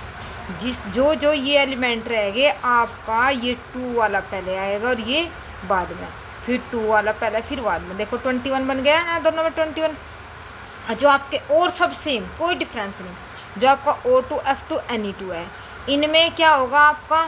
जो ये एलिमेंट रहेंगे आपका, ये 2 वाला पहले आएगा और ये बाद में, फिर 2 वाला पहले फिर बाद में। देखो 21 बन गया ना दोनों में 21। जो आपके और सब सेम, कोई डिफरेंस नहीं। जो आपका O2F2 Ne2 है, इनमें क्या होगा आपका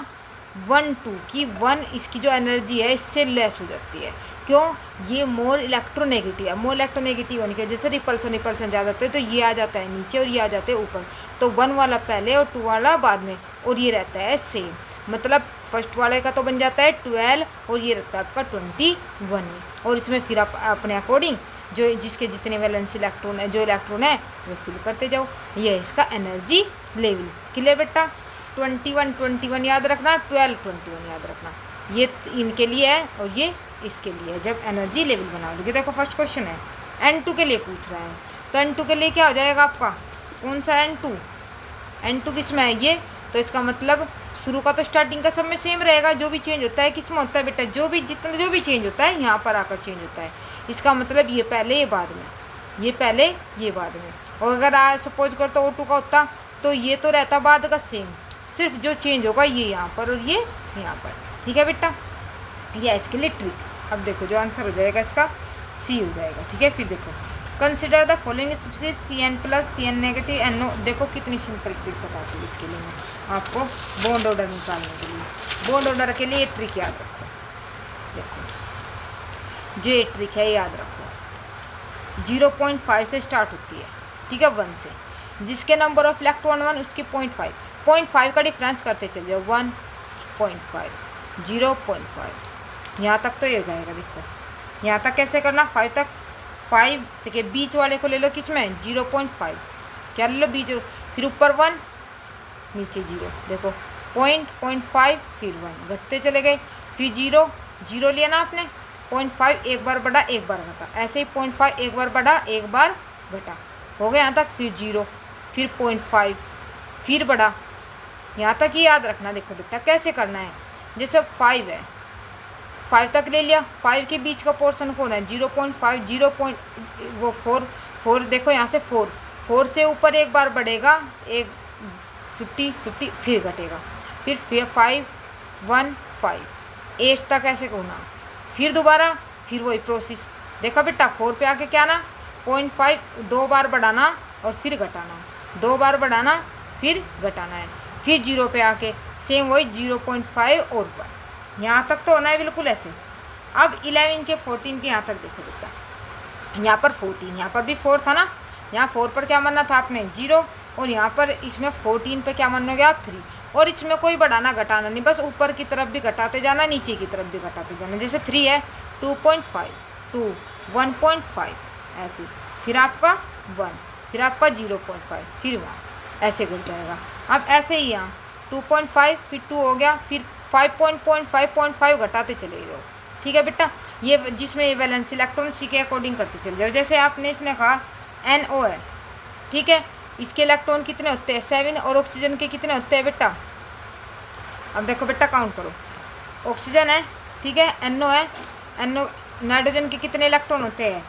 1 2 की 1 इसकी जो एनर्जी है इससे लेस हो जाती है। क्यों, ये मोर इलेक्ट्रोनेगेटिव है। मोर इलेक्ट्रोनेगेटिव होने की वजह से रिपल्सन ज़्यादा होता है, तो ये आ जाता है नीचे और ये आ जाते हैं ऊपर। तो 1 वाला पहले और 2 वाला बाद में, और ये रहता है सेम। मतलब फर्स्ट वाले का तो बन जाता है 12 और ये रहता है आपका 21। और इसमें फिर आप अपने अकॉर्डिंग जो जिसके जितने वैलेंस इलेक्ट्रॉन है, जो इलेक्ट्रॉन है वो फिल करते जाओ। ये है इसका एनर्जी लेवल। क्लियर बेटा। 21 याद रखना, 12 21 याद रखना। ये इनके लिए है और ये इसके लिए है जब एनर्जी लेवल बनाओगे। देखो फर्स्ट क्वेश्चन है N2 के लिए पूछ रहा है, तो N2 के लिए क्या हो जाएगा आपका, कौन सा N2 किस में है ये, तो इसका मतलब शुरू का तो स्टार्टिंग का सब में सेम रहेगा। जो भी चेंज होता है किस में होता है बेटा, जो भी चेंज होता है यहाँ पर आकर चेंज होता है। इसका मतलब ये पहले ये बाद में, ये पहले ये बाद में। और अगर सपोज कर तो O2 का होता तो ये तो रहता बाद का सेम, सिर्फ जो चेंज होगा ये यहाँ पर और ये यहाँ पर। ठीक है बेटा, ये इसके लिए ट्रिक। अब देखो जो आंसर हो जाएगा इसका C हो जाएगा। ठीक है, फिर देखो consider the following species CN+, CN-, NO। देखो कितनी सिंपल ट्रिक बताती हूँ इसके लिए मैं आपको, बॉन्ड ऑर्डर निकालने के लिए। बॉन्ड ऑर्डर के लिए ये ट्रिक याद रखो। देखो जो ये ट्रिक है याद रखो, 0.5 से स्टार्ट होती है, ठीक है, 1 से। जिसके नंबर ऑफ इलेक्ट्रॉन 1 उसकी 0.5 का डिफरेंस करते चल जाओ, 1.5 0.5 यहाँ तक तो ये हो जाएगा। देखो यहाँ तक कैसे करना, 5 तक, 5 देखिए बीच वाले को ले लो, किसमें 0.5 क्या ले लो बीच, फिर ऊपर 1 नीचे 0। देखो 0.5 फिर 1 घटते चले गए, फिर 0 लिया ना आपने, 0.5 एक बार बढ़ा एक बार घटा, ऐसे ही 0.5 एक बार बढ़ा एक बार घटा, हो गया यहाँ तक, फिर 0 फिर 0.5 फिर बढ़ा, यहाँ तक ही याद रखना। देखो बेटा कैसे करना है, जैसे 5 है, 5 तक ले लिया, 5 के बीच का पोर्शन कौन है 0.5 वो 4 देखो यहाँ से 4 से ऊपर एक बार बढ़ेगा, एक 50 फिर घटेगा, फिर 5 1 5 8 तक ऐसे होना, फिर दोबारा फिर वही प्रोसेस। देखो बेटा 4 पे आके क्या ना 0.5 2 बार बढ़ाना और फिर घटाना, 2 बार बढ़ाना फिर घटाना है, फिर 0 पे आके सेम वही 0.5 और 1, यहाँ तक तो होना है बिल्कुल ऐसे। अब 11 के 14 के यहाँ तक देखो बेटा, यहाँ पर 14, यहाँ पर भी 4 था ना, यहाँ 4 पर क्या मानना था आपने 0, और यहाँ पर इसमें 14 पे क्या मानोगे आप 3, और इसमें कोई बढ़ाना घटाना नहीं, बस ऊपर की तरफ भी घटाते जाना नीचे की तरफ भी घटाते जाना। जैसे 3 है 2.5 2 1.5 ऐसे, फिर आपका 1 फिर आपका 0.5 फिर 1 ऐसे घट जाएगा। अब ऐसे ही यहाँ 2.5 फिर 2 हो गया, फिर 5.5 घटाते चले जाओ। ठीक है बेटा, ये जिसमें वैलेंस इलेक्ट्रॉन सी के अकॉर्डिंग करते चले जाओ। जैसे आपने इसने कहा NO है, ठीक है, इसके इलेक्ट्रॉन कितने होते हैं 7, और ऑक्सीजन के कितने होते हैं बेटा, अब देखो बेटा काउंट करो, ऑक्सीजन है, ठीक है, NO है, NO नाइट्रोजन के कितने इलेक्ट्रॉन होते हैं,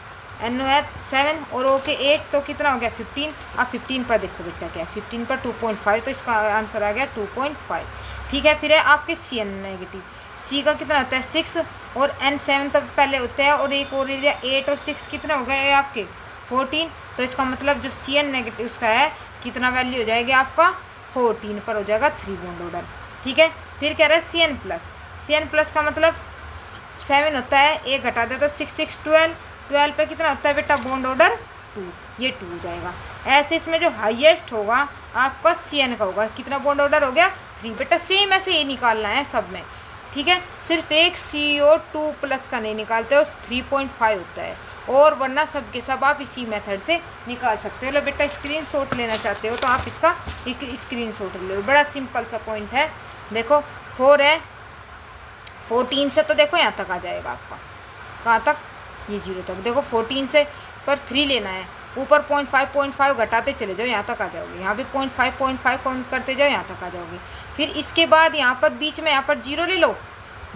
NO है 7 और O के 8, तो कितना हो गया 15। अब 15 पर देखो बेटा क्या है, 15 पर 2.5, तो इसका आंसर आ गया 2.5। ठीक है, फिर है आपके CN-, C का कितना होता है 6, और N7 तो पहले होता है, और एक और ले लिया 8 और 6 कितने हो गए आपके 14, तो इसका मतलब जो CN- उसका है कितना वैल्यू हो जाएगी आपका 14 पर हो जाएगा 3 बॉन्ड ऑर्डर। ठीक है, फिर कह रहा है CN+ का मतलब 7 होता है, एक घटा दे तो 6 6 12 पे कितना होता है बेटा बॉन्ड ऑर्डर 2, ये 2 हो जाएगा। ऐसे इसमें जो हाईएस्ट होगा आपका CN का होगा। कितना बॉन्ड ऑर्डर हो गया? 3। बेटा सेम ऐसे ये निकालना है सब में, ठीक है। सिर्फ एक CO2 प्लस का नहीं निकालते हो, 3.5 होता है, और वरना सब के सब आप इसी मेथड से निकाल सकते हो। लो बेटा स्क्रीनशॉट लेना चाहते हो तो आप इसका एक स्क्रीनशॉट ले लो। बड़ा सिंपल सा पॉइंट है। देखो 4 है, 14 से तो देखो यहाँ तक आ जाएगा आपका, कहाँ तक? ये 0 तक। देखो 14 से पर 3 लेना है, ऊपर 0.5 घटाते चले जाओ, यहाँ तक आ जाओगे। यहाँ भी 0.5 कौन करते जाओ, यहाँ तक आ जाओगे। फिर इसके बाद यहाँ पर बीच में यहाँ पर 0 ले लो,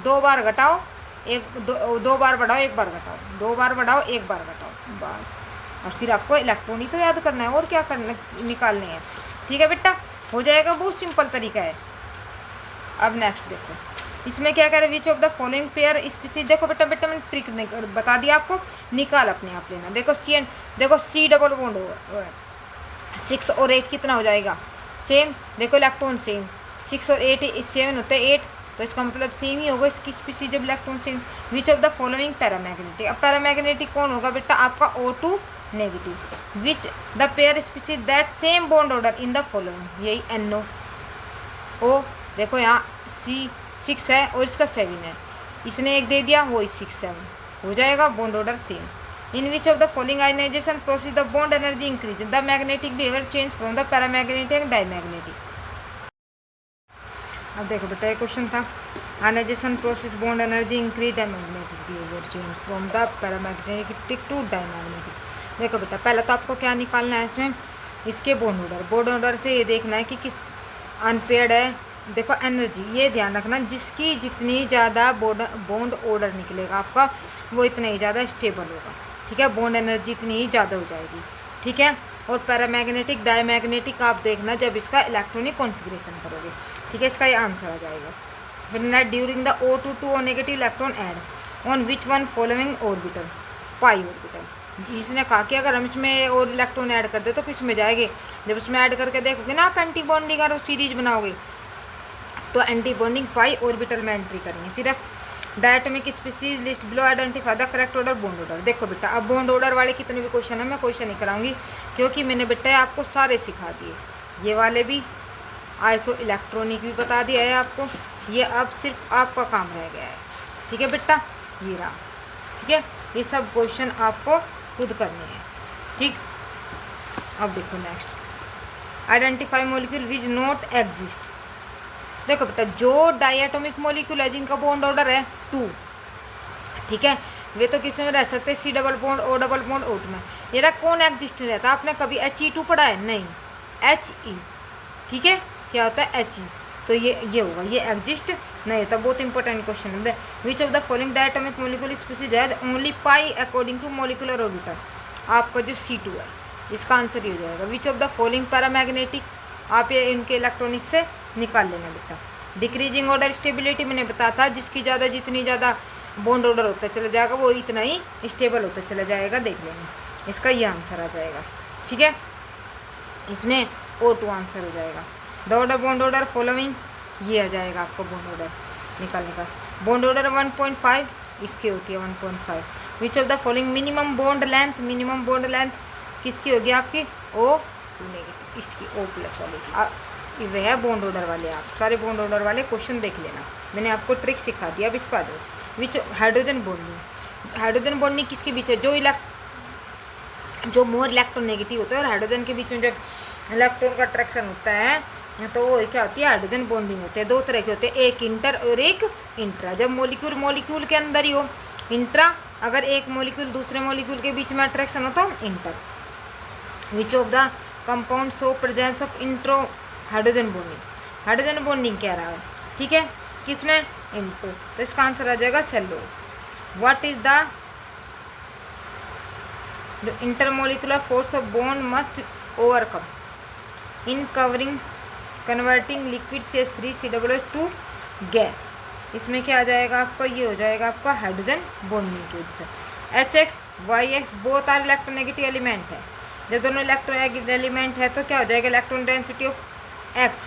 2 बार घटाओ, 2 बार बढ़ाओ, 1 बार घटाओ, 2 बार बढ़ाओ, 1 बार घटाओ, बस। और फिर आपको इलेक्ट्रॉन ही तो याद करना है, और क्या करना, निकालने हैं, ठीक है बेटा। हो जाएगा, बहुत सिंपल तरीका है। अब नेक्स्ट देखो, इसमें क्या कह रहे हैं? विच of the following pair species. देखो बेटा मैंने ट्रिक बता दिया आपको, निकाल अपने आप लेना। देखो CN, देखो C डबल बॉन्ड होगा, 6 और 8 कितना हो जाएगा? सेम। देखो इलेक्ट्रॉन सेम, 6 और 8 7 होते हैं 8, तो इसका मतलब सेम ही होगा इसकी स्पीसीज जब electron same. Which of the following paramagnetic. अब पैरामैग्नेटिक कौन होगा बेटा? आपका O2 negative. Which the pair species that same bond order in the following. यही NO O। देखो यहाँ C 6 है और इसका 7 है, इसने 1 दे दिया, वही 6 7 हो जाएगा, bond order same. In which of the following ionization process the bond energy increase, the magnetic behaviour change from the paramagnetic and diamagnetic. अब देखो बेटा ये क्वेश्चन था, ionization process bond energy increase the magnetic behaviour change from the paramagnetic to diamagnetic. देखो बेटा पहले तो आपको क्या निकालना है इसमें? इसके बॉन्ड ऑर्डर से ये देखना है कि किस अनपेयर्ड है। देखो एनर्जी, ये ध्यान रखना, जिसकी जितनी ज़्यादा बॉन्ड ऑर्डर निकलेगा आपका, वो इतना ही ज़्यादा स्टेबल होगा, ठीक है। बॉन्ड एनर्जी इतनी ही ज़्यादा हो जाएगी, ठीक है। और पैरामैग्नेटिक डायमैग्नेटिक आप देखना जब इसका इलेक्ट्रॉनिक कॉन्फ़िगरेशन करोगे, ठीक है। इसका ये आंसर आ जाएगा। फिर net during the O2 to negative electron add on which one following orbital, pi orbital. इसने कहा कि अगर हम इसमें और इलेक्ट्रॉन ऐड कर दे तो किस में जाएंगे? जब उसमें ऐड करके देखोगे ना आप एंटी बॉन्डिंग और सीरीज बनाओगे, तो एंटी बॉन्डिंग पाई ऑर्बिटल में एंट्री करनी है। फिर the atomic species list below identify the correct order bond order. देखो बेटा अब बॉन्ड ऑर्डर वाले कितने भी क्वेश्चन है मैं क्वेश्चन नहीं कराऊंगी, क्योंकि मैंने बेटा आपको सारे सिखा दिए। ये वाले भी, आइसो इलेक्ट्रॉनिक भी बता दिया है आपको। ये अब सिर्फ आपका काम रह गया है, ठीक है बेटा। ये रहा, ठीक है। ये सब क्वेश्चन आपको खुद करने हैं, ठीक। अब देखो next, identify molecule which not exist. देखो बेटा जो डायटोमिक मॉलिक्यूल है जिनका बॉन्ड ऑर्डर है 2, ठीक है, वे तो किस में रह सकते हैं? C double bond O double bond O2 में। ये रहा कौन एग्जिस्ट रहता है? आपने कभी He2 पढ़ा है? नहीं, He, ठीक है। क्या होता है? He। तो ये होगा, ये एग्जिस्ट नहीं होता। बहुत इंपॉर्टेंट क्वेश्चन है। Which of the following diatomic molecule species है only pi according to molecular orbital. आपका जो C2 है इसका आंसर ये हो जाएगा। Which of the following paramagnetic, आप ये इनके इलेक्ट्रॉनिक से निकाल लेना बेटा। डिक्रीजिंग ऑर्डर स्टेबिलिटी मैंने बताया था, जिसकी ज़्यादा जितनी ज़्यादा बॉन्ड ऑर्डर होता चला जाएगा वो इतना ही स्टेबल होता चला जाएगा। देख लेना, इसका ये आंसर आ जाएगा, ठीक है। इसमें O2 आंसर हो जाएगा। The order bond order following, ये आ जाएगा आपको बॉन्ड ऑर्डर निकालने का। बॉन्ड ऑर्डर 1.5 इसकी होती है 1.5। विच of the following minimum bond length, minimum bond length किसकी होगी? आपकी O2 नेगेटिव, इसकी O प्लस वाले की। वह है बॉन्ड ऑर्डर वाले। आप सारे बॉन्ड ऑर्डर वाले क्वेश्चन देख लेना, मैंने आपको ट्रिक सिखा दिया। अब इस पर आ जाओ। विच हाइड्रोजन बॉन्डिंग, हाइड्रोजन बॉन्डिंग किसके बीच है? जो मोर इलेक्ट्रॉन नेगेटिव होता है और हाइड्रोजन के बीच में जब इलेक्ट्रॉन का अट्रैक्शन होता है तो वो क्या होती है? हाइड्रोजन बॉन्डिंग होते हैं। 2 तरह के होते हैं, एक इंटर और एक इंट्रा। जब मॉलिक्यूल के अंदर ही हो इंट्रा, अगर एक मॉलिक्यूल दूसरे मॉलिक्यूल के बीच में अट्रैक्शन हो तो inter. Which of the compound show presence of intro hydrogen bonding, hydrogen bonding कह रहा है, ठीक है, किसमें? इंट्रो। तो इसका आंसर आ जाएगा सेलो। What is the intermolecular force of bond must overcome in converting liquid CH3COOH2 gas. इसमें क्या आ जाएगा आपका? ये हो जाएगा आपका हाइड्रोजन बॉन्डिंग की वजह से। HX YX both are electronegative element है। जब दोनों इलेक्ट्रोनेगेटिव एलिमेंट है तो क्या हो जाएगा? इलेक्ट्रॉन डेंसिटी ऑफ X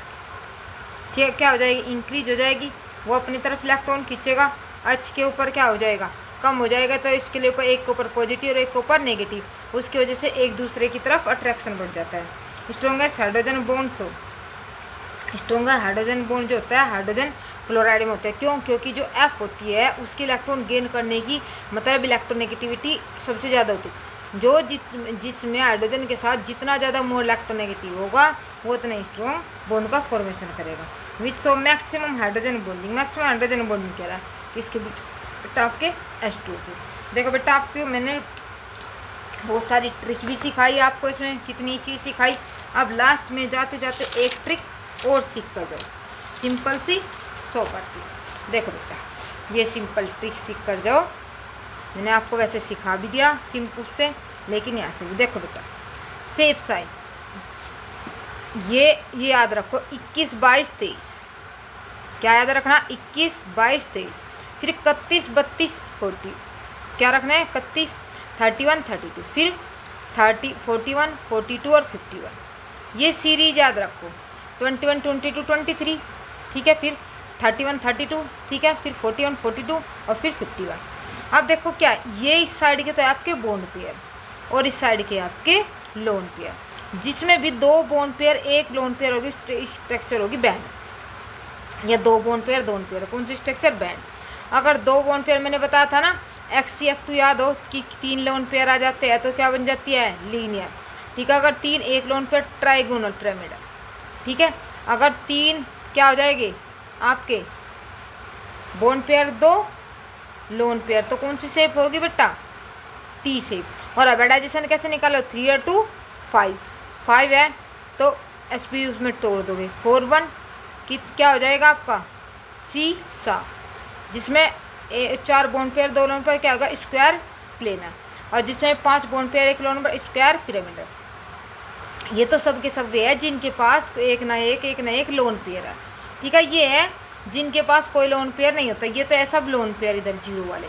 क्या हो जाएगी? इंक्रीज हो जाएगी। वो अपनी तरफ इलेक्ट्रॉन खींचेगा, H के ऊपर क्या हो जाएगा? कम हो जाएगा। तो इसके लिए ऊपर एक के ऊपर पॉजिटिव और एक के ऊपर नेगेटिव। उसकी वजह से एक दूसरे की तरफ अट्रैक्शन बढ़ जाता है। स्ट्रॉन्गेस्ट हाइड्रोजन बॉन्ड्स हो, स्ट्रॉन्गर हाइड्रोजन बॉन्ड जो होता है हाइड्रोजन फ्लोराइड में होता है। क्यों? क्योंकि जो F होती है उसकी इलेक्ट्रॉन गेन करने की मतलब इलेक्ट्रोनेगेटिविटी सबसे ज़्यादा होती है। जो जिसमें हाइड्रोजन के साथ जितना ज़्यादा मोर इलेक्ट्रोनेगेटिव होगा वो उतना स्ट्रॉन्ग बॉन्ड का फॉर्मेशन करेगा। Which so maximum hydrogen bonding, maximum hydrogen bonding कह रहा है इसके बीच बेटा आपके H2 देखो बेटा आपके मैंने बहुत सारी ट्रिक भी सिखाई आपको, इसमें कितनी चीज़ सिखाई। अब लास्ट में जाते जाते एक ट्रिक और सीख कर जाओ, सिंपल सी 100%। देखो बेटा ये सिंपल ट्रिक सीख कर जाओ, मैंने आपको वैसे सिखा भी दिया सिंपल से, लेकिन यहाँ से भी देखो बेटा सेफ साइड ये याद रखो 21, 22, 23। क्या याद रखना? 21, 22, 23। फिर 31, 32, 40 क्या रखना है? 31, 31, 32। फिर 30, 41, 42 और 51। ये सीरीज याद रखो। 21, 22, 23 ठीक है। फिर 31, 32 ठीक है। फिर 41, 42 और फिर 51। अब देखो क्या ये इस साइड के तो आपके बॉन्ड पेयर और इस साइड के आपके लोन पेयर, जिसमें भी 2 बॉन्ड पेयर 1 लोन पेयर होगी, स्ट्रक्चर होगी बैंड। या 2 बॉन्ड पेयर दोनों पेयर, कौन सी स्ट्रक्चर? बैंड। अगर 2 बॉन्ड पेयर मैंने बताया था ना XCF2 याद हो कि 3 लोन पेयर आ जाते हैं तो क्या बन जाती है? लीनियर ठीक है। अगर 3 1 लोन पेयर ट्राइगोनल पिरामिड ठीक है। अगर 3 क्या हो जाएगी आपके बॉन्ड पेयर 2 लोन पेयर तो कौन सी शेप होगी बेटा? T shape. और हाइब्रिडाइजेशन कैसे निकालो? 3 और 2 5, 5 है तो SP उसमें तोड़ दोगे 4 1 कि क्या हो जाएगा आपका? C सा, जिसमें 4 बॉन्ड पेयर 2 लोन पेयर क्या होगा? Square planar. और जिसमें 5 bond pair 1 lone pair square pyramidal. ये तो सब के सब वे है जिनके पास एक ना एक लोन पेयर है ठीक है। ये है जिनके पास कोई लोन पेयर नहीं होता, ये तो है सब लोन पेयर इधर जीरो वाले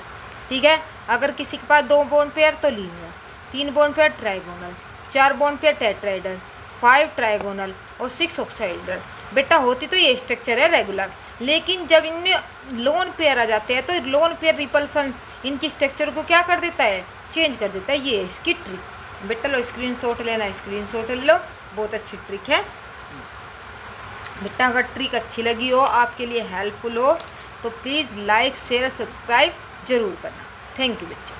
ठीक है। अगर किसी के पास 2 बॉन्ड पेयर तो linear, 3 bond pair trigonal, 4 bond pair टेट्राइडल, 5 trigonal और 6 ऑक्साइडल। बेटा होती तो ये स्ट्रक्चर है रेगुलर, लेकिन जब इनमें लोन पेयर आ जाते हैं तो लोन पेयर रिपल्सन इनकी स्ट्रक्चर को क्या कर देता है? चेंज कर देता है। ये इसकी ट्रिक बेटा लो स्क्रीनशॉट लेना, स्क्रीनशॉट ले लो, बहुत अच्छी ट्रिक है बेटा। अगर ट्रिक अच्छी लगी हो आपके लिए हेल्पफुल हो तो प्लीज़ लाइक शेयर सब्सक्राइब जरूर करना। थैंक यू बच्चों।